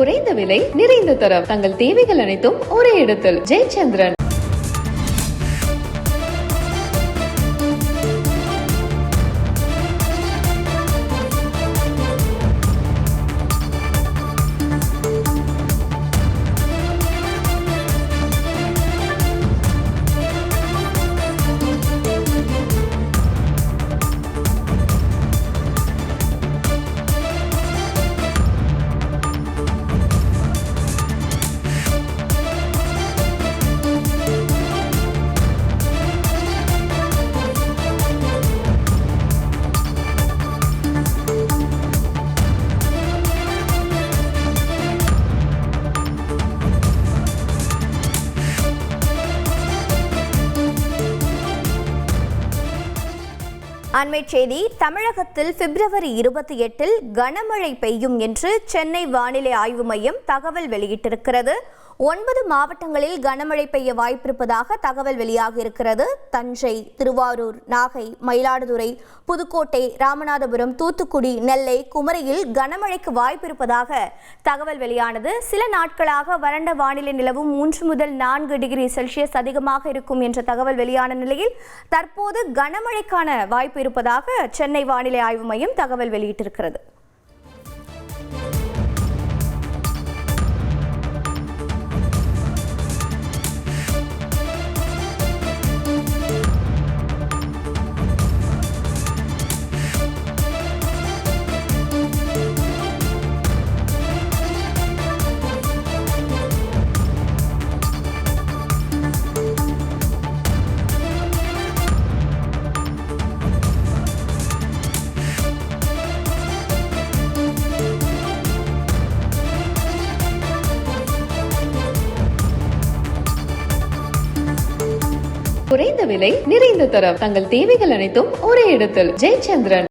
குறைந்த விலை நிறைந்த தரம் தங்கள் தேவைகள் அனைத்தும் ஒரே இடத்தில் ஜெயச்சந்திரன். அண்மைச் செய்தி. தமிழகத்தில் பிப்ரவரி 28 கனமழை பெய்யும் என்று சென்னை வானிலை ஆய்வு மையம் தகவல் வெளியிட்டிருக்கிறது. 9 மாவட்டங்களில் கனமழை பெய்ய வாய்ப்பிருப்பதாக தகவல் வெளியாகியிருக்கிறது. தஞ்சை, திருவாரூர், நாகை, மயிலாடுதுறை, புதுக்கோட்டை, ராமநாதபுரம், தூத்துக்குடி, நெல்லை, குமரியில் கனமழைக்கு வாய்ப்பிருப்பதாக தகவல் வெளியானது. சில நாட்களாக வறண்ட வானிலை நிலவும் 3 முதல் 4 டிகிரி செல்சியஸ் அதிகமாக இருக்கும் என்ற தகவல் வெளியான நிலையில் தற்போது கனமழைக்கான வாய்ப்பு இருப்பதாக சென்னை வானிலை ஆய்வு மையம் தகவல் வெளியிட்டிருக்கிறது. குறைந்த விலை நிறைந்த தரம் தங்கள் தேவைகள் அனைத்தும் ஒரே இடத்தில் ஜெயச்சந்திரன்.